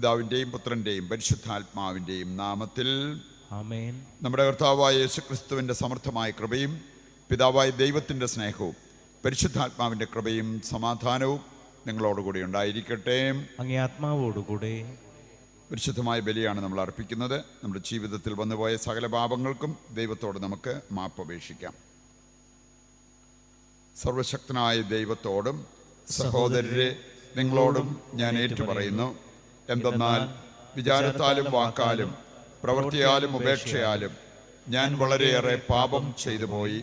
പിതാവിൻ്റെയും പുത്രൻ്റെയും പരിശുദ്ധാത്മാവിൻ്റെയും നാമത്തിൽ ആമേൻ. നമ്മുടെ കർത്താവായ യേശുക്രിസ്തുവിൻ്റെ സമർത്ഥമായ കൃപയും പിതാവായ ദൈവത്തിൻ്റെ സ്നേഹവും പരിശുദ്ധാത്മാവിൻ്റെ കൃപയും സമാധാനവും നിങ്ങളോടുകൂടി ഉണ്ടായിരിക്കട്ടെ. അങ്ങേ ആത്മാവോടുകൂടെ. പരിശുദ്ധമായ ബലിയാണ് നമ്മൾ അർപ്പിക്കുന്നത്. നമ്മുടെ ജീവിതത്തിൽ വന്നുപോയ സകല പാപങ്ങൾക്കും ദൈവത്തോട് നമുക്ക് മാപ്പപേക്ഷിക്കാം. സർവശക്തനായ ദൈവത്തോടും സഹോദരരെ നിങ്ങളോടും ഞാൻ ഏറ്റുപറയുന്നു. എന്തെന്നാൽ വിചാരത്താലും വാക്കാലും പ്രവൃത്തിയാലും ഉപേക്ഷയാലും ഞാൻ വളരെയേറെ പാപം ചെയ്തു പോയി.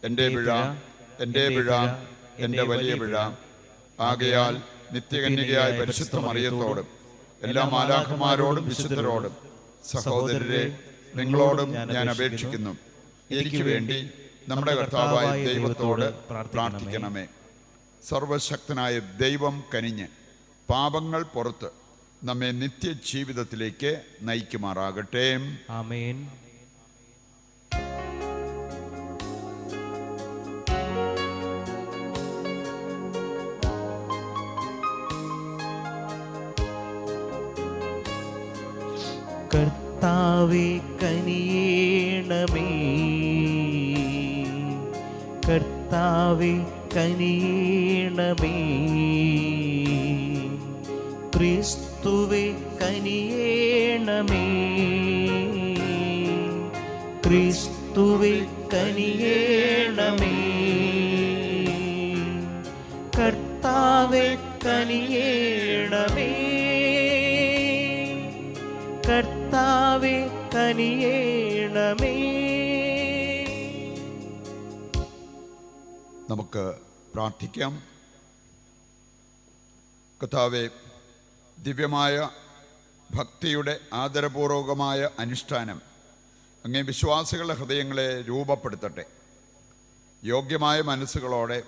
എൻ്റെ പിഴ, എൻ്റെ വലിയ പിഴ. ആകയാൽ നിത്യകന്യകയായ പരിശുദ്ധ മറിയത്തോടും എല്ലാ മാലാഖമാരോടും വിശുദ്ധരോടും സഹോദരരെ നിങ്ങളോടും ഞാൻ അപേക്ഷിക്കുന്നു, എനിക്ക് വേണ്ടി നമ്മുടെ കർത്താവായ ദൈവത്തോട് പ്രാർത്ഥിക്കണമേ. സർവശക്തനായ ദൈവം കനിഞ്ഞ് പാപങ്ങൾ പുറത്ത് നമ്മെ നിത്യജീവിതത്തിലേക്ക് നയിക്കുമാറാകട്ടെ. ആമേൻ. കർത്താവേ കനിയേണമേ, കർത്താവേ കനിയേണമേ, ക്രിസ്തുവേ കനിയേണമേ, ക്രിസ്തുവേ കനിയേണമേ, കർത്താവേ കനിയേണമേ, കർത്താവേ കനിയേണമേ. നമുക്ക് പ്രാർത്ഥിക്കാം. കർത്താവേ, ദിവ്യമായ ഭക്തിയുടെ ആദരപൂർവകമായ അനുഷ്ഠാനം അങ്ങേ വിശ്വാസികളുടെ ഹൃദയങ്ങളെ രൂപപ്പെടുത്തട്ടെ. യോഗ്യമായ മനസ്സുകളോടെ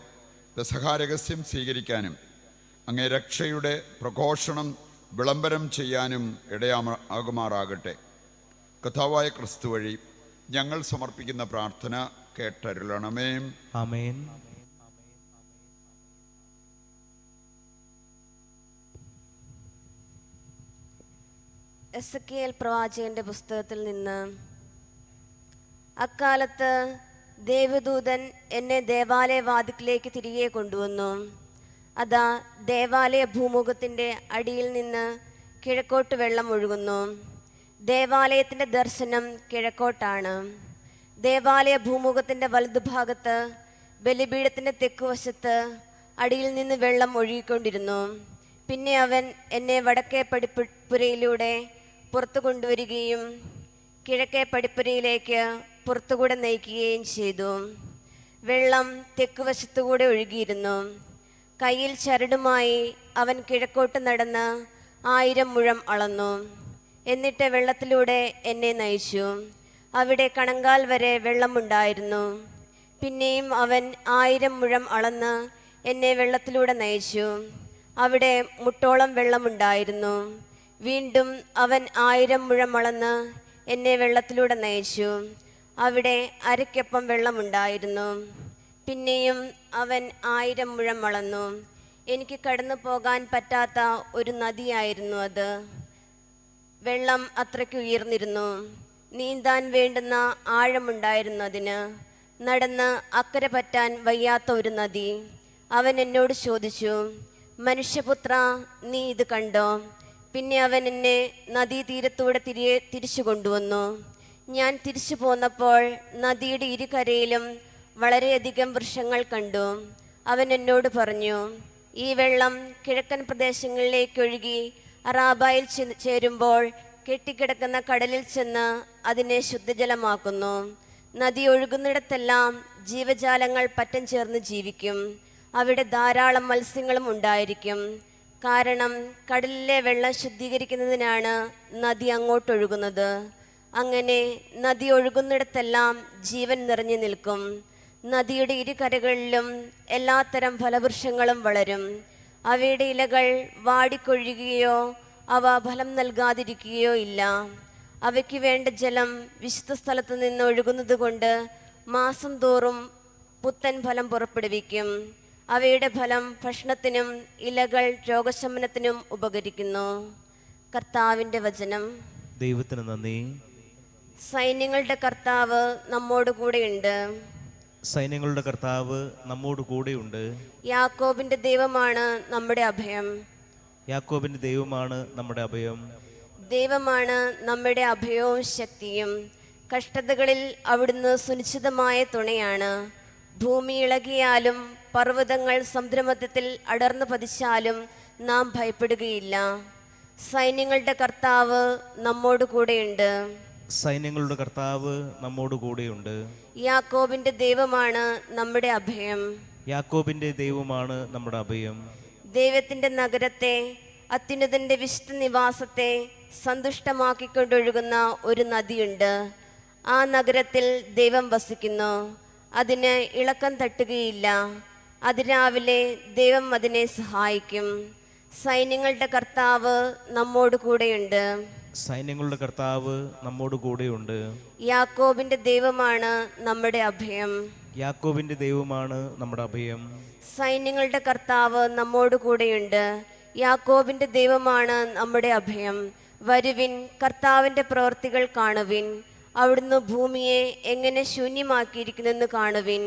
പെസഹാരഹസ്യം സ്വീകരിക്കാനും അങ്ങേ രക്ഷയുടെ പ്രഘോഷണം വിളംബരം ചെയ്യാനും ഇടയാകുമാറാകട്ടെ. കർത്താവായ ക്രിസ്തു വഴി ഞങ്ങൾ സമർപ്പിക്കുന്ന പ്രാർത്ഥന കേട്ടരുളണമേ. ആമേൻ. എസെക്കിയേൽ പ്രവാചകന്റെ പുസ്തകത്തിൽ നിന്ന്. അക്കാലത്ത് ദേവദൂതൻ എന്നെ ദേവാലയ വാതിലിലേക്ക് തിരികെ കൊണ്ടുവന്നു. അതാ ദേവാലയ ഭൂമുഖത്തിൻ്റെ അടിയിൽ നിന്ന് കിഴക്കോട്ട് വെള്ളം ഒഴുകുന്നു. ദേവാലയത്തിൻ്റെ ദർശനം കിഴക്കോട്ടാണ്. ദേവാലയ ഭൂമുഖത്തിൻ്റെ വലതുഭാഗത്ത് ബലിപീഠത്തിൻ്റെ തെക്കുവശത്ത് അടിയിൽ നിന്ന് വെള്ളം ഒഴുകിക്കൊണ്ടിരുന്നു. പിന്നെ അവൻ എന്നെ വടക്കേ പടിപ്പുരയിലൂടെ പുറത്തു കൊണ്ടുവരികയും കിഴക്കേ പടിപ്പുരയിലേക്ക് പുറത്തുകൂടെ നയിക്കുകയും ചെയ്തു. വെള്ളം തെക്കുവശത്തുകൂടെ ഒഴുകിയിരുന്നു. കയ്യിൽ ചരടുമായി അവൻ കിഴക്കോട്ട് നടന്ന് 1000 മുഴം അളന്നു. എന്നിട്ട് വെള്ളത്തിലൂടെ എന്നെ നയിച്ചു. അവിടെ കണങ്കാൽ വരെ വെള്ളമുണ്ടായിരുന്നു. പിന്നെയും അവൻ 1000 മുഴം അളന്ന് എന്നെ വെള്ളത്തിലൂടെ നയിച്ചു. അവിടെ മുട്ടോളം വെള്ളമുണ്ടായിരുന്നു. വീണ്ടും അവൻ 1000 മുഴം അളന്ന് എന്നെ വെള്ളത്തിലൂടെ നയിച്ചു. അവിടെ അരയ്ക്കൊപ്പം വെള്ളമുണ്ടായിരുന്നു. പിന്നെയും അവൻ 1000 മുഴം അളന്നു. എനിക്ക് കടന്നു പോകാൻ പറ്റാത്ത ഒരു നദിയായിരുന്നു അത്. വെള്ളം അത്രയ്ക്ക് ഉയർന്നിരുന്നു. നീന്താൻ വേണ്ടുന്ന ആഴമുണ്ടായിരുന്നു അതിന്. നടന്ന് അക്കരെ പറ്റാൻ വയ്യാത്ത ഒരു നദി. അവൻ എന്നോട് ചോദിച്ചു, മനുഷ്യപുത്ര, നീ ഇത് കണ്ടോ? പിന്നെ അവൻ എന്നെ നദീതീരത്തൂടെ തിരിച്ചു കൊണ്ടുവന്നു. ഞാൻ തിരിച്ചു പോന്നപ്പോൾ നദിയുടെ ഇരുകരയിലും വളരെയധികം വൃക്ഷങ്ങൾ കണ്ടു. അവൻ എന്നോട് പറഞ്ഞു, ഈ വെള്ളം കിഴക്കൻ പ്രദേശങ്ങളിലേക്ക് ഒഴുകി അറാബായിൽ ചേരുമ്പോൾ കെട്ടിക്കിടക്കുന്ന കടലിൽ ചെന്ന് അതിനെ ശുദ്ധജലമാക്കുന്നു. നദി ഒഴുകുന്നിടത്തെല്ലാം ജീവജാലങ്ങൾ പറ്റം ചേർന്ന് ജീവിക്കും. അവിടെ ധാരാളം മത്സ്യങ്ങളും ഉണ്ടായിരിക്കും. കാരണം കടലിലെ വെള്ളം ശുദ്ധീകരിക്കുന്നതിനാണ് നദി അങ്ങോട്ടൊഴുകുന്നത്. അങ്ങനെ നദി ഒഴുകുന്നിടത്തെല്ലാം ജീവൻ നിറഞ്ഞു നിൽക്കും. നദിയുടെ ഇരുകരകളിലും എല്ലാത്തരം ഫലവൃക്ഷങ്ങളും വളരും. അവയുടെ ഇലകൾ വാടിക്കൊഴുകുകയോ അവ ഫലം നൽകാതിരിക്കുകയോ ഇല്ല. അവയ്ക്ക് വേണ്ട ജലം വിശുദ്ധ സ്ഥലത്തു നിന്ന് ഒഴുകുന്നത് കൊണ്ട് മാസം തോറും പുത്തൻ ഫലം പുറപ്പെടുവിക്കും. അവയുടെ ഫലം ഭക്ഷണത്തിനും ഇലകൾ രോഗശമനത്തിനും ഉപകരിക്കുന്നു. കർത്താവിൻ്റെ വചനം. ദൈവത്തിന് നന്ദി. സൈന്യങ്ങളുടെ കർത്താവ് നമ്മോട് കൂടെയുണ്ട്. സൈന്യങ്ങളുടെ കർത്താവ് നമ്മോട് കൂടെയുണ്ട്. യാക്കോബിന്റെ ദൈവമാണ് നമ്മുടെ അഭയം. യാക്കോബിന്റെ ദൈവമാണ് നമ്മുടെ അഭയം. ദൈവമാണ് നമ്മുടെ അഭയവും ശക്തിയും. കഷ്ടതകളിൽ അവിടുന്ന് സുനിശ്ചിതമായ തുണയാണ്. ഭൂമി ഇളകിയാലും പർവ്വതങ്ങൾ സമുദ്രമധ്യത്തിൽ അടർന്നു പതിച്ചാലും നാം ഭയപ്പെടുകയില്ല. സൈന്യങ്ങളുടെ കർത്താവ് നമ്മോട് കൂടെയുണ്ട്. സൈന്യങ്ങളുടെ കർത്താവ് നമ്മോട് കൂടെയുണ്ട്. യാക്കോബിന്റെ ദൈവമാണ് നമ്മുടെ അഭയം. യാക്കോബിന്റെ ദൈവമാണ് നമ്മുടെ അഭയം. ദൈവത്തിന്റെ നഗരത്തെ, അത്യുന്നതന്റെ വിശുദ്ധ നിവാസത്തെ സന്തുഷ്ടമാക്കിക്കൊണ്ടൊഴുകുന്ന ഒരു നദിയുണ്ട്. ആ നഗരത്തിൽ ദൈവം വസിക്കുന്നു. അതിന് ഇളക്കം തട്ടുകയില്ല. അതിരാവിലെ ദൈവം അതിനെ സഹായിക്കും. സൈന്യങ്ങളുടെ കർത്താവ് നമ്മോട് കൂടെയുണ്ട്. സൈന്യങ്ങളുടെ കർത്താവ് നമ്മോട് കൂടെയുണ്ട്. യാക്കോബിന്റെ ദൈവമാണ് നമ്മുടെ അഭയം. യാക്കോബിന്റെ ദൈവമാണ് നമ്മുടെ അഭയം. സൈന്യങ്ങളുടെ കർത്താവ് നമ്മോട് കൂടെയുണ്ട്. യാക്കോബിന്റെ ദൈവമാണ് നമ്മുടെ അഭയം. വരുവിൻ, കർത്താവിന്റെ പ്രവൃത്തികൾ കാണുവിൻ. അവിടുന്ന് ഭൂമിയെ എങ്ങനെ ശൂന്യമാക്കിയിരിക്കുന്നെന്ന് കാണുവിൻ.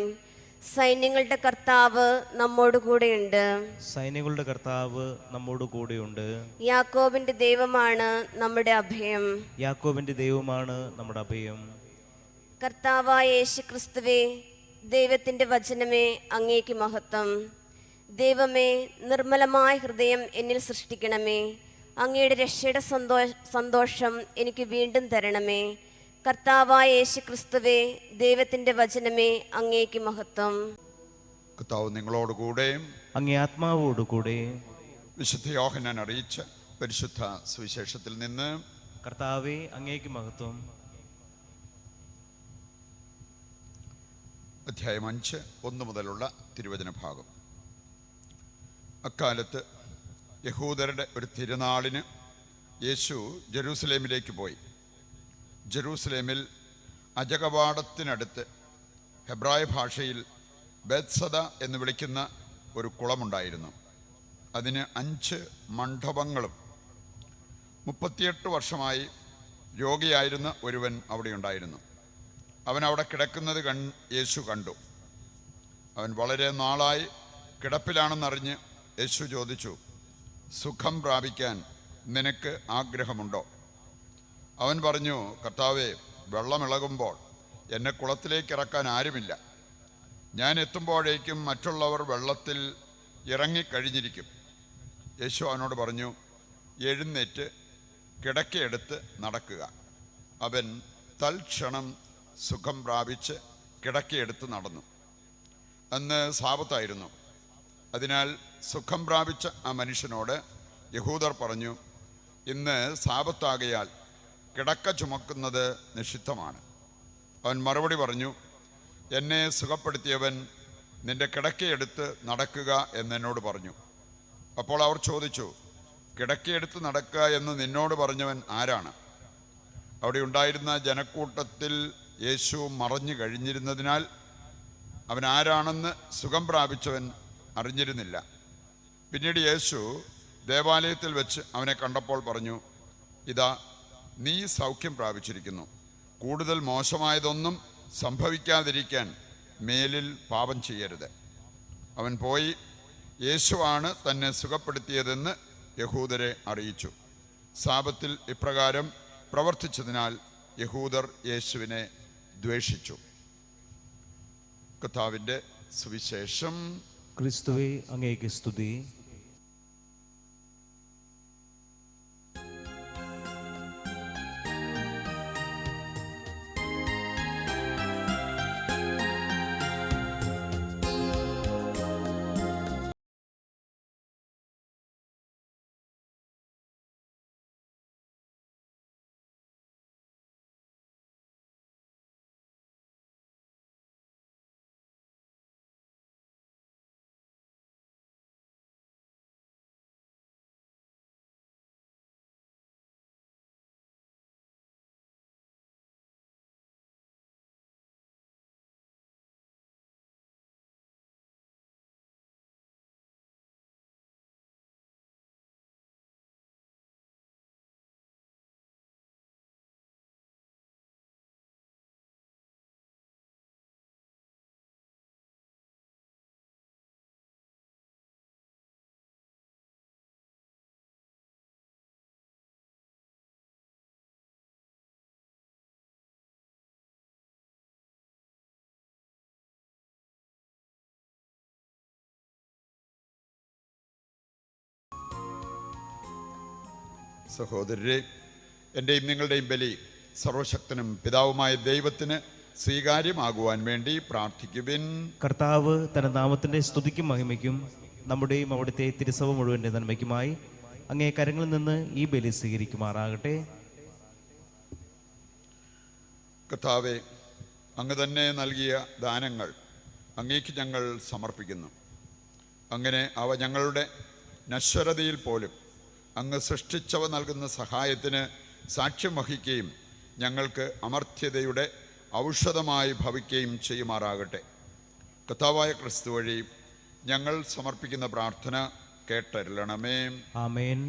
സൈന്യങ്ങളുടെ കർത്താവ് നമ്മോട് കൂടെയുണ്ട്. സൈന്യങ്ങളുടെ കർത്താവ് നമ്മോട് കൂടെയുണ്ട്. യാക്കോബിന്റെ ദൈവമാണ് നമ്മുടെ അഭയം. യാക്കോബിന്റെ ദൈവമാണ് നമ്മുടെ അഭയം. കർത്താവായ യേശു ക്രിസ്തുവേ, ദൈവത്തിന്റെ വചനമേ, അങ്ങേക്ക് മഹത്വം. ദൈവമേ, നിർമ്മലമായ ഹൃദയം എന്നിൽ സൃഷ്ടിക്കണമേ. അങ്ങയുടെ രക്ഷയുടെ സന്തോഷം എനിക്ക് വീണ്ടും തരണമേ. കർത്താവായ യേശു ക്രിസ്തുവേ, ദൈവത്തിന്റെ വചനമേ, അങ്ങേക്ക് മഹത്വം. കർത്താവ് നിങ്ങളോടുകൂടെ അങ്ങേ ആത്മാവോടു കൂടെ. വിശുദ്ധ യോഹന്നാൻ അറിയിച്ച പരിശുദ്ധ സുവിശേഷത്തിൽ നിന്ന്. കർത്താവേ, അങ്ങേക്ക് മഹത്വം. അധ്യായം 5 1 മുതലുള്ള തിരുവചന ഭാഗം. അക്കാലത്ത് യഹൂദരുടെ ഒരു തിരുനാളിന് യേശു ജെറൂസലേമിലേക്ക് പോയി. ജെറൂസലേമിൽ അജകവാടത്തിനടുത്ത് ഹെബ്രായ ഭാഷയിൽ ബേത്സദ എന്ന് വിളിക്കുന്ന ഒരു കുളമുണ്ടായിരുന്നു. അതിന് 5 മണ്ഡപങ്ങളും 38 വർഷമായി രോഗിയായിരുന്ന ഒരുവൻ അവിടെ ഉണ്ടായിരുന്നു. അവൻ അവിടെ കിടക്കുന്നത് യേശു കണ്ടു. അവൻ വളരെ നാളായി കിടപ്പിലാണെന്നറിഞ്ഞ് യേശു ചോദിച്ചു, സുഖം പ്രാപിക്കാൻ നിനക്ക് ആഗ്രഹമുണ്ടോ? അവൻ പറഞ്ഞു, കർത്താവേ, വെള്ളമിളകുമ്പോൾ എന്നെ കുളത്തിലേക്ക് ഇറക്കാൻ ആരുമില്ല. ഞാൻ എത്തുമ്പോഴേക്കും മറ്റുള്ളവർ വെള്ളത്തിൽ ഇറങ്ങിക്കഴിഞ്ഞിരിക്കും. യേശു അവനോട് പറഞ്ഞു, എഴുന്നേറ്റ് കിടക്കയെടുത്ത് നടക്കുക. അവൻ തൽക്ഷണം സുഖം പ്രാപിച്ച് കിടക്കയെടുത്ത് നടന്നു. അന്ന് സാബത്തായിരുന്നു. അതിനാൽ സുഖം പ്രാപിച്ച ആ മനുഷ്യനോട് യഹൂദർ പറഞ്ഞു, ഇന്ന് സാബത്താകയാൽ കിടക്ക ചുമക്കുന്നത് നിഷിദ്ധമാണ്. അവൻ മറുപടി പറഞ്ഞു, എന്നെ സുഖപ്പെടുത്തിയവൻ നിന്റെ കിടക്കയെടുത്ത് നടക്കുക എന്നെന്നോട് പറഞ്ഞു. അപ്പോൾ അവർ ചോദിച്ചു, കിടക്കയെടുത്ത് നടക്കുക എന്ന് നിന്നോട് പറഞ്ഞവൻ ആരാണ്? അവിടെ ഉണ്ടായിരുന്ന ജനക്കൂട്ടത്തിൽ യേശു മറഞ്ഞു കഴിഞ്ഞിരുന്നതിനാൽ അവൻ ആരാണെന്ന് സുഖം പ്രാപിച്ചവൻ അറിഞ്ഞിരുന്നില്ല. പിന്നീട് യേശു ദേവാലയത്തിൽ വെച്ച് അവനെ കണ്ടപ്പോൾ പറഞ്ഞു, ഇതാ, നീ സൗഖ്യം പ്രാപിച്ചിരിക്കുന്നു. കൂടുതൽ മോശമായതൊന്നും സംഭവിക്കാതിരിക്കാൻ മേലിൽ പാപം ചെയ്യരുത്. അവൻ പോയി യേശുവാണ് തന്നെ സുഖപ്പെടുത്തിയതെന്ന് യഹൂദരെ അറിയിച്ചു. സാബത്തിൽ ഇപ്രകാരം പ്രവർത്തിച്ചതിനാൽ യഹൂദർ യേശുവിനെ ദ്വേഷിച്ചു. കർത്താവിൻ്റെ സുവിശേഷം. ക്രിസ്തുവേ, അങ്ങേക്ക് സ്തുതി. സഹോദരരെ, എൻ്റെയും നിങ്ങളുടെയും ബലി സർവശക്തനും പിതാവുമായ ദൈവത്തിന് സ്വീകാര്യമാകുവാൻ വേണ്ടി പ്രാർത്ഥിക്കുവിൻ. കർത്താവ് തന്റെ നാമത്തിന്റെ സ്തുതിക്കും മഹിമയ്ക്കും നമ്മുടെയും അവിടുത്തെ തിരുസഭ മുഴുവന്റെ നന്മയ്ക്കുമായി അങ്ങേ കരങ്ങളിൽ നിന്ന് ഈ ബലി സ്വീകരിക്കുമാറാകട്ടെ. കർത്താവെ, അങ്ങ് തന്നെ നൽകിയ ദാനങ്ങൾ അങ്ങേക്ക് ഞങ്ങൾ സമർപ്പിക്കുന്നു. അങ്ങനെ അവ ഞങ്ങളുടെ നശ്വരതയിൽ പോലും അങ്ങ് സൃഷ്ടിച്ചവ നൽകുന്ന സഹായത്തിന് സാക്ഷ്യം വഹിക്കുകയും ഞങ്ങൾക്ക് അമർത്യതയുടെ ഔഷധമായി ഭവിക്കുകയും ചെയ്യുമാറാകട്ടെ. കർത്താവായ ക്രിസ്തു വഴി ഞങ്ങൾ സമർപ്പിക്കുന്ന പ്രാർത്ഥന കേട്ടരുളണമേ. ആമേൻ.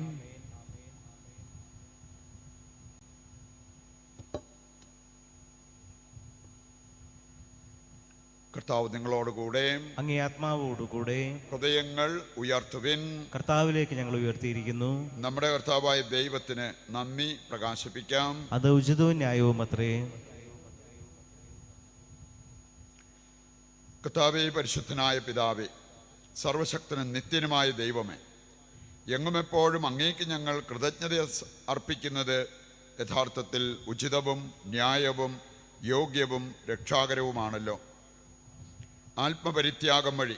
കർത്താവ് നിങ്ങളോടുകൂടെ, അങ്ങേ ആത്മാവോടുകൂടെ. ഹൃദയങ്ങൾ ഉയർത്തുവിൻ. കർത്താവിലേക്ക് ഞങ്ങൾ ഉയർത്തിയിരിക്കുന്നു. നമ്മുടെ കർത്താവായ ദൈവത്തിന് നന്ദി പ്രകാശിപ്പിക്കാം. അത് ഉചിതവും ന്യായവും അത്രേ. കർത്താവേ, പരിശുദ്ധനായ പിതാവേ, സർവശക്തനും നിത്യനുമായ ദൈവമേ, എങ്ങുമെപ്പോഴും അങ്ങേക്ക് ഞങ്ങൾ കൃതജ്ഞത അർപ്പിക്കുന്നത് യഥാർത്ഥത്തിൽ ഉചിതവും ന്യായവും യോഗ്യവും രക്ഷാകരവുമാണല്ലോ. ആത്മപരിത്യാഗം വഴി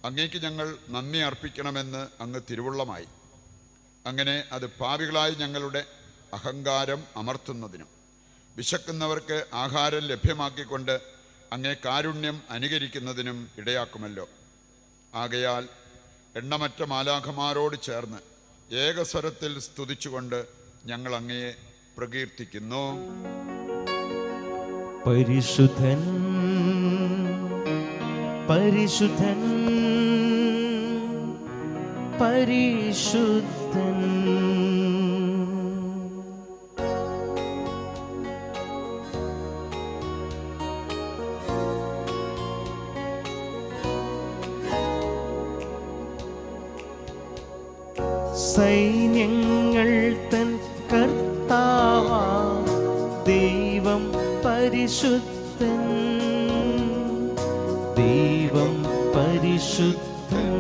അങ്ങേക്ക് ഞങ്ങൾ നന്ദി അർപ്പിക്കണമെന്ന് അങ്ങ് തിരുവുള്ളമായി. അങ്ങനെ അത് പാപികളായി ഞങ്ങളുടെ അഹങ്കാരം അമർത്തുന്നതിനും വിശക്കുന്നവർക്ക് ആഹാരം ലഭ്യമാക്കിക്കൊണ്ട് അങ്ങേ കാരുണ്യം അനുകരിക്കുന്നതിനും ഇടയാക്കുമല്ലോ. ആകയാൽ എണ്ണമറ്റ മാലാഖമാരോട് ചേർന്ന് ഏകസ്വരത്തിൽ സ്തുതിച്ചുകൊണ്ട് ഞങ്ങൾ അങ്ങയെ പ്രകീർത്തിക്കുന്നു. പരിശുദ്ധൻ പരിശുദ്ധൻ പരിശുദ്ധൻ. സൈന്യങ്ങൾ തൻ കർത്താവാ ദൈവം പരിശുദ്ധൻ, ദൈവം പരിശുദ്ധൻ.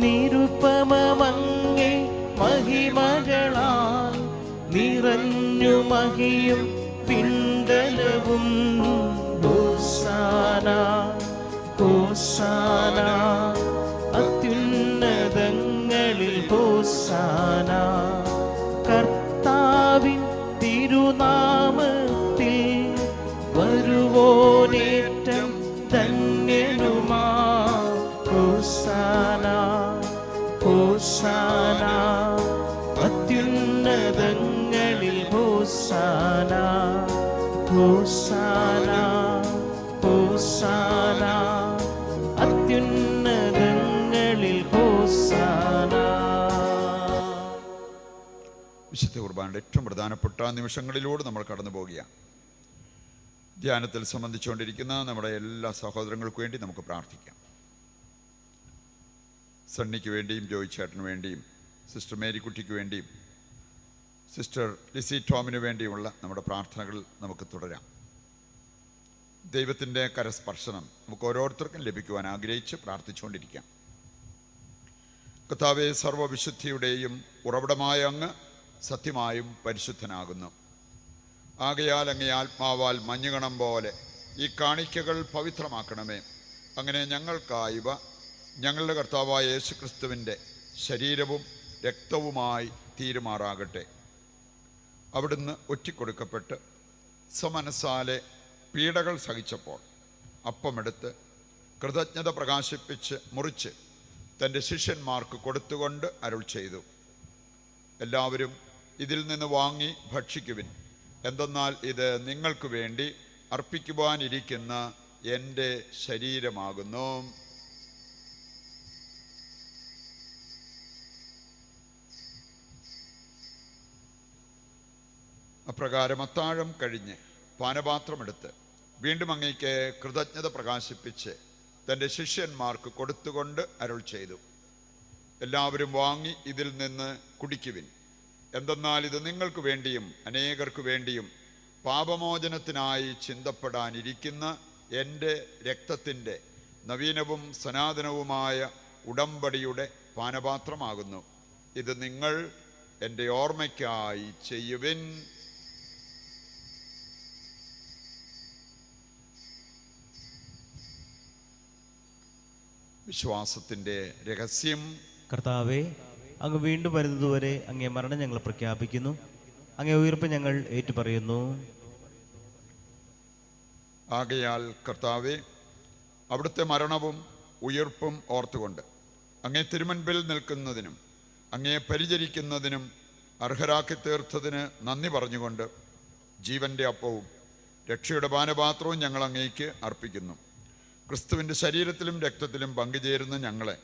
നിരുപമമങ്ങേ മഹിമകളാൽ നിറഞ്ഞു മഹിയും പിണ്ടലവും. ഹോസാന ഹോസാന അത്യുന്നതങ്ങളിൽ ഹോസാന. കർത്താവിൻ തിരുനാമത്തിൽ വരുവോനേറ്റം ധന്യനുമാ. ഹോസാന ഹോസാന അത്യുന്നതങ്ങളിൽ ഹോസാന. ഹോസാന ഹോസാന അത്യുന്നതങ്ങളിൽ ഹോസാന. വിശുദ്ധ കുർബാനയുടെ ഏറ്റവും പ്രധാനപ്പെട്ട നിമിഷങ്ങളിലൂടെ നമ്മൾ കടന്നു പോവുകയാണ്. ധ്യാനത്തിൽ സംബന്ധിച്ചുകൊണ്ടിരിക്കുന്ന നമ്മുടെ എല്ലാ സഹോദരങ്ങൾക്കു വേണ്ടി നമുക്ക് പ്രാർത്ഥിക്കാം. സണ്ണിക്ക് വേണ്ടിയും ജോയ് ചേട്ടന് വേണ്ടിയും സിസ്റ്റർ മേരിക്കുട്ടിക്ക് വേണ്ടിയും സിസ്റ്റർ ലിസി ടോമിന് വേണ്ടിയുമുള്ള നമ്മുടെ പ്രാർത്ഥനകൾ നമുക്ക് തുടരാം. ദൈവത്തിൻ്റെ കരസ്പർശനം നമുക്ക് ഓരോരുത്തർക്കും ലഭിക്കുവാൻ ആഗ്രഹിച്ച് പ്രാർത്ഥിച്ചുകൊണ്ടിരിക്കാം. കർത്താവേ, സർവ്വവിശുദ്ധിയുടെയും ഉറവിടമായ അങ്ങ് സത്യമായും പരിശുദ്ധനാകുന്നു. ആകയാൽ അങ്ങേ ആത്മാവാൽ മഞ്ഞുകണം പോലെ ഈ കാണിക്കകൾ പവിത്രമാക്കണമേ. അങ്ങനെ ഞങ്ങൾക്കായവ ഞങ്ങളുടെ കർത്താവായ യേശുക്രിസ്തുവിൻ്റെ ശരീരവും രക്തവുമായി തീരുമാറാകട്ടെ. അവിടുന്ന് ഒറ്റിക്കൊടുക്കപ്പെട്ട് സമനസാലെ പീഡകൾ സഹിച്ചപ്പോൾ അപ്പമെടുത്ത് കൃതജ്ഞത പ്രകാശിപ്പിച്ച് മുറിച്ച് തൻ്റെ ശിഷ്യന്മാർക്ക് കൊടുത്തുകൊണ്ട് അരുൾ ചെയ്തു, എല്ലാവരും ഇതിൽ നിന്ന് വാങ്ങി ഭക്ഷിക്കുവിൻ. എന്തെന്നാൽ ഇത് നിങ്ങൾക്ക് വേണ്ടി അർപ്പിക്കുവാനിരിക്കുന്ന എൻ്റെ ശരീരമാകുന്നു. അപ്രകാരം അത്താഴം കഴിഞ്ഞ് പാനപാത്രമെടുത്ത് വീണ്ടും അങ്ങേക്ക് കൃതജ്ഞത പ്രകാശിപ്പിച്ച് തൻ്റെ ശിഷ്യന്മാർക്ക് കൊടുത്തുകൊണ്ട് അരുൾ ചെയ്തു, എല്ലാവരും വാങ്ങി ഇതിൽ നിന്ന് കുടിക്കുവിൻ. എന്തെന്നാൽ ഇത് നിങ്ങൾക്ക് വേണ്ടിയും അനേകർക്ക് വേണ്ടിയും പാപമോചനത്തിനായി ചിന്തപ്പെടാനിരിക്കുന്ന എൻ്റെ രക്തത്തിൻ്റെ നവീനവും സനാതനവുമായ ഉടമ്പടിയുടെ പാനപാത്രമാകുന്നു. ഇത് നിങ്ങൾ എൻ്റെ ഓർമ്മയ്ക്കായി ചെയ്യുവിൻ. വിശ്വാസത്തിൻ്റെ രഹസ്യം. കർത്താവെ, അങ്ങ് വീണ്ടും വരുന്നതുവരെ അങ്ങേ മരണം ഞങ്ങൾ പ്രഖ്യാപിക്കുന്നു, അങ്ങേ ഉയർപ്പ് ഞങ്ങൾ ഏറ്റുപറയുന്നു. ആകയാൽ കർത്താവെ, അവിടുത്തെ മരണവും ഉയർപ്പും ഓർത്തുകൊണ്ട് അങ്ങേ തിരുമുൻപിൽ നിൽക്കുന്നതിനും അങ്ങേ പരിചരിക്കുന്നതിനും അർഹരാക്കി തീർത്തതിന് നന്ദി പറഞ്ഞുകൊണ്ട് ജീവൻ്റെ അപ്പവും രക്ഷയുടെ പാനപാത്രവും ഞങ്ങൾ അങ്ങേക്ക് അർപ്പിക്കുന്നു. ക്രിസ്തുവിൻ്റെ ശരീരത്തിലും രക്തത്തിലും പങ്കുചേരുന്ന ഞങ്ങളെ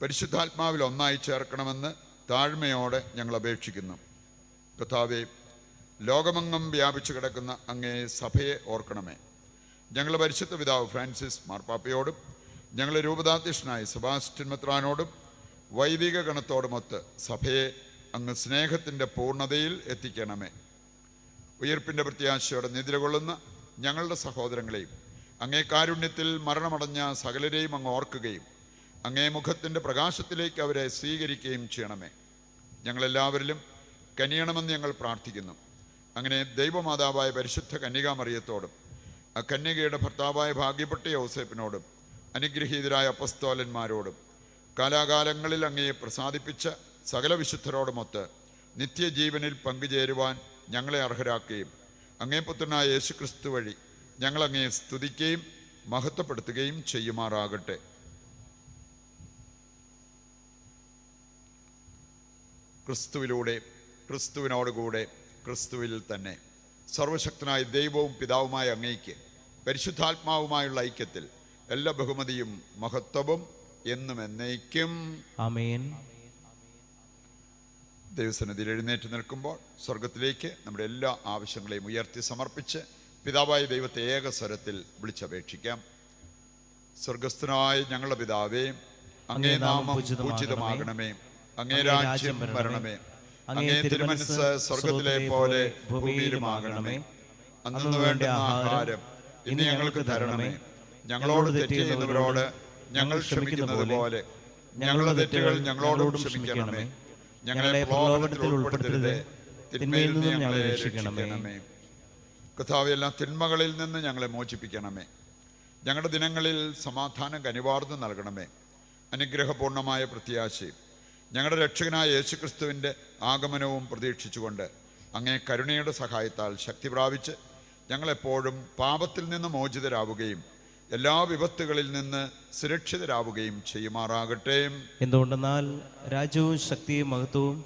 പരിശുദ്ധാത്മാവിൽ ഒന്നായി ചേർക്കണമെന്ന് താഴ്മയോടെ ഞങ്ങൾ അപേക്ഷിക്കുന്നു. കർത്താവേ, ലോകമെങ്ങും വ്യാപിച്ചു കിടക്കുന്ന അങ്ങേ സഭയെ ഓർക്കണമേ. ഞങ്ങൾ പരിശുദ്ധ പിതാവ് ഫ്രാൻസിസ് മാർപ്പാപ്പയോടും ഞങ്ങളുടെ രൂപതാധ്യക്ഷനായ സെബാസ്റ്റ്യൻ മെത്രാനോടും വൈദിക ഗണത്തോടുമൊത്ത് സഭയെ അങ്ങ് സ്നേഹത്തിൻ്റെ പൂർണ്ണതയിൽ എത്തിക്കണമേ. ഉയർപ്പിൻ്റെ പ്രത്യാശയോടെ നിദ്രകൊള്ളുന്ന ഞങ്ങളുടെ സഹോദരങ്ങളെയും അങ്ങേ കാരുണ്യത്തിൽ മരണമടഞ്ഞ സകലരെയും അങ്ങ് ഓർക്കുകയും അങ്ങേ മുഖത്തിൻ്റെ പ്രകാശത്തിലേക്ക് അവരെ സ്വീകരിക്കുകയും ചെയ്യണമേ. ഞങ്ങളെല്ലാവരിലും കനിയണമെന്ന് ഞങ്ങൾ പ്രാർത്ഥിക്കുന്നു. അങ്ങനെ ദൈവമാതാവായ പരിശുദ്ധ കന്യകാമറിയത്തോടും ആ കന്യകയുടെ ഭർത്താവായ ഭാഗ്യപ്പെട്ട യോസേപ്പിനോടും അനുഗ്രഹീതരായ അപ്പസ്തോലന്മാരോടും കാലാകാലങ്ങളിൽ അങ്ങയെ പ്രസാദിപ്പിച്ച സകല വിശുദ്ധരോടുമൊത്ത് നിത്യജീവനിൽ പങ്കുചേരുവാൻ ഞങ്ങളെ അർഹരാക്കുകയും അങ്ങേ പുത്രനായ യേശുക്രിസ്തു വഴി ഞങ്ങളങ്ങയെ സ്തുതിക്കുകയും മഹത്വപ്പെടുത്തുകയും ചെയ്യുമാറാകട്ടെ. ക്രിസ്തുവിലൂടെ, ക്രിസ്തുവിനോടുകൂടെ, ക്രിസ്തുവിൽ തന്നെ സർവശക്തനായ ദൈവവും പിതാവുമായ അങ്ങയ്ക്ക് പരിശുദ്ധാത്മാവുമായുള്ള ഐക്യത്തിൽ എല്ലാ ബഹുമതിയും മഹത്വവും എന്നും എന്നേക്കും ആമേൻ. ദൈവസന്നിധിയിൽ എഴുന്നേറ്റ് നിൽക്കുമ്പോൾ സ്വർഗത്തിലേക്ക് നമ്മുടെ എല്ലാ ആവശ്യങ്ങളെയും ഉയർത്തി സമർപ്പിച്ച് പിതാവായ ദൈവത്തെ ഏകസ്വരത്തിൽ വിളിച്ചപേക്ഷിക്കാം. സ്വർഗസ്ഥനായ ഞങ്ങളുടെ പിതാവേ, അങ്ങേ നാമം പൂജിതമാകണമേ, അങ്ങേ രാജ്യം വരണമേ, അങ്ങേ തിരുമനസ്സ് സ്വർഗത്തിലെ പോലെ ഭൂമിയിലുമാകണമേ. അന്നു വേണ്ട ആഹാരം ഇന്ന് ഞങ്ങൾക്ക് തരണമേ. ഞങ്ങളോട് തെറ്റ് ചെയ്യുന്നവരോട് ഞങ്ങൾ ക്ഷമിക്കുന്നത് പോലെ ഞങ്ങളുടെ തെറ്റുകൾ ഞങ്ങളോടും ക്ഷമിക്കണമേ. ഞങ്ങളെ പ്രലോഭനത്തിൽ ഉൾപ്പെടുത്തരുതേ, തിന്മയിൽ നിന്ന് ഞങ്ങളെ രക്ഷിക്കണമേ. കർത്താവേ, എല്ലാ തിന്മകളിൽ നിന്ന് ഞങ്ങളെ മോചിപ്പിക്കണമേ. ഞങ്ങളുടെ ദിനങ്ങളിൽ സമാധാനം കനിവാർന്ന് നൽകണമേ. അനുഗ്രഹപൂർണമായ പ്രത്യാശയും ഞങ്ങളുടെ രക്ഷകനായ യേശുക്രിസ്തുവിൻ്റെ ആഗമനവും പ്രതീക്ഷിച്ചുകൊണ്ട് അങ്ങേ കരുണയുടെ സഹായത്താൽ ശക്തി പ്രാപിച്ച് ഞങ്ങളെപ്പോഴും പാപത്തിൽ നിന്ന് മോചിതരാവുകയും എല്ലാ വിപത്തുകളിൽ നിന്ന് സുരക്ഷിതരാവുകയും ചെയ്യുമാറാകട്ടെ. എന്തുകൊണ്ടെന്നാൽ രാജ്യവും ശക്തിയും മഹത്വവും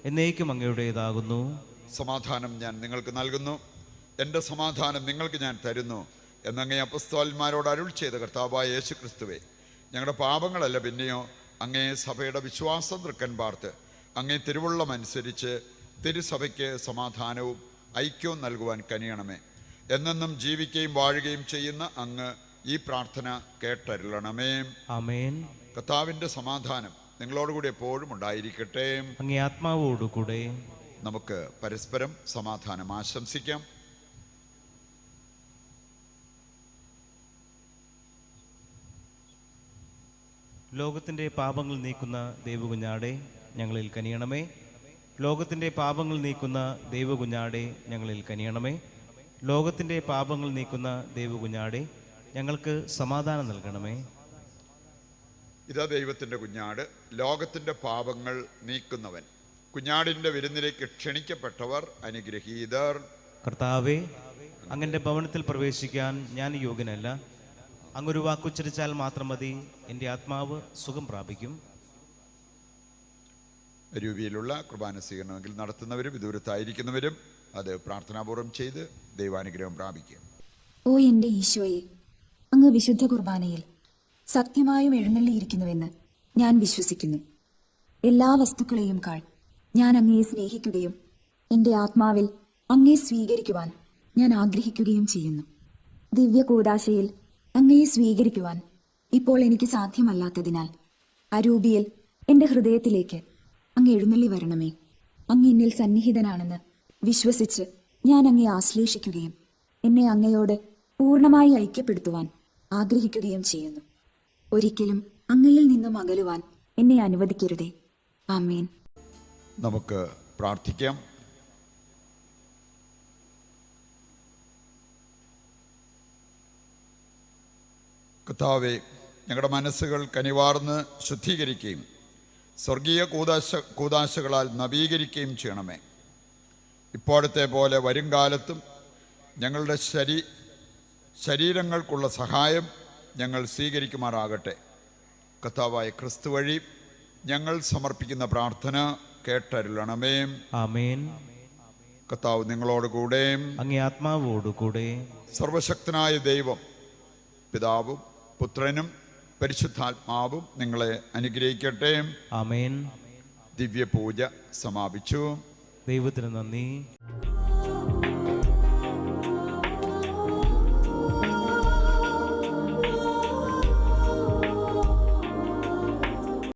എന്നേക്കും അങ്ങയുടേതാകുന്നു. സമാധാനം ഞാൻ നിങ്ങൾക്ക് നൽകുന്നു, എൻ്റെ സമാധാനം നിങ്ങൾക്ക് ഞാൻ തരുന്നു എന്നങ്ങേ അപ്പസ്തോലന്മാരോട് അരുൾ ചെയ്ത കർത്താവായ യേശുക്രിസ്തുവേ, ഞങ്ങളുടെ പാപങ്ങളല്ല പിന്നെയോ അങ്ങേ സഭയുടെ വിശ്വാസം തൃക്കൻ പാർത്ത് അങ്ങേ തിരുവുള്ളമനുസരിച്ച് തിരുസഭയ്ക്ക് സമാധാനവും ഐക്യവും നൽകുവാൻ കനിയണമേ. എന്നെന്നും ജീവിക്കുകയും വാഴുകയും ചെയ്യുന്ന അങ്ങ് ഈ പ്രാർത്ഥന കേട്ടരുളണമേ. ആമേൻ. കർത്താവിൻ്റെ സമാധാനം നിങ്ങളോടുകൂടി എപ്പോഴും ഉണ്ടായിരിക്കട്ടെ. അങ്ങേ ആത്മാവോടുകൂടെ. നമുക്ക് പരസ്പരം സമാധാനം ആശംസിക്കാം. ലോകത്തിൻ്റെ പാപങ്ങൾ നീക്കുന്ന ദൈവകുഞ്ഞാടെ ഞങ്ങളിൽ കനിയണമേ. ലോകത്തിൻ്റെ പാപങ്ങൾ നീക്കുന്ന ദൈവകുഞ്ഞാടെ ഞങ്ങളിൽ കനിയണമേ. ലോകത്തിൻ്റെ പാപങ്ങൾ നീക്കുന്ന ദൈവകുഞ്ഞാടെ ഞങ്ങൾക്ക് സമാധാനം നൽകണമേ. ഇതാ ദൈവത്തിൻ്റെ കുഞ്ഞാട്, ലോകത്തിൻ്റെ പാപങ്ങൾ നീക്കുന്നവൻ. കുഞ്ഞാടിൻ്റെ വിരുന്നിലേക്ക് ക്ഷണിക്കപ്പെട്ടവർ അനുഗ്രഹീതർ. കർത്താവേ, അങ്ങൻ്റെ ഭവനത്തിൽ പ്രവേശിക്കാൻ ഞാൻ യോഗ്യനല്ല. അങ്ങൊരു വാക്കുച്ചരിച്ചാൽ മാത്രം മതി, എൻ്റെ ആത്മാവ് സുഖം പ്രാപിക്കും. രൂപയിലുള്ള കുർബാന സ്വീകരണമെങ്കിൽ നടത്തുന്നവരും വിദൂരത്തായിരിക്കുന്നവരും അത് പ്രാർത്ഥനാപൂർവ്വം ചെയ്ത് ദൈവാനുഗ്രഹം പ്രാപിക്കും. ഓ എൻ്റെ ഈശോയെ, അങ്ങ് വിശുദ്ധ കുർബാനയിൽ സത്യമായും എഴുന്നള്ളിയിരിക്കുന്നുവെന്ന് ഞാൻ വിശ്വസിക്കുന്നു. എല്ലാ വസ്തുക്കളെയും കാൾ ഞാൻ അങ്ങയെ സ്നേഹിക്കുകയും എൻ്റെ ആത്മാവിൽ അങ്ങയെ സ്വീകരിക്കുവാൻ ഞാൻ ആഗ്രഹിക്കുകയും ചെയ്യുന്നു. ദിവ്യ കൂദാശയിൽ അങ്ങയെ സ്വീകരിക്കുവാൻ ഇപ്പോൾ എനിക്ക് സാധ്യമല്ലാത്തതിനാൽ അരൂപിയിൽ എൻ്റെ ഹൃദയത്തിലേക്ക് അങ്ങ് എഴുന്നള്ളി വരണമേ. അങ്ങ് എന്നിൽ സന്നിഹിതനാണെന്ന് വിശ്വസിച്ച് ഞാൻ അങ്ങയെ ആശ്ലേഷിക്കുകയും എന്നെ അങ്ങയോട് പൂർണ്ണമായി ഐക്യപ്പെടുത്തുവാൻ ആഗ്രഹിക്കുകയും ചെയ്യുന്നു. ഒരിക്കലും അങ്ങയിൽ നിന്നും അകലുവാൻ എന്നെ അനുവദിക്കരുതേ. ആമേൻ. നമുക്ക് പ്രാർത്ഥിക്കാം. കർത്താവേ, ഞങ്ങളുടെ മനസ്സുകൾ കനിവാർന്ന് ശുദ്ധീകരിക്കുകയും സ്വർഗീയ കൂദാശകളാൽ നവീകരിക്കുകയും ചെയ്യണമേ. ഇപ്പോഴത്തെ പോലെ വരും കാലത്തും ഞങ്ങളുടെ ശരീരങ്ങൾക്കുള്ള സഹായം ഞങ്ങൾ സ്വീകരിക്കുമാറാകട്ടെ. കർത്താവായ ക്രിസ്തു വഴി ഞങ്ങൾ സമർപ്പിക്കുന്ന പ്രാർത്ഥന കേട്ടരുളണമേ. ആമേൻ. കർത്താവ് നിങ്ങളോട് കൂടെ, അങ്ങേ ആത്മാവോടുകൂടെ. സർവശക്തനായ ദൈവം പിതാവും പുത്രനും പരിശുദ്ധാത്മാവും നിങ്ങളെ അനുഗ്രഹിക്കട്ടെ. ആമേൻ. ദിവ്യപൂജ സമാപിച്ചു. ദൈവത്തിന് നന്ദി.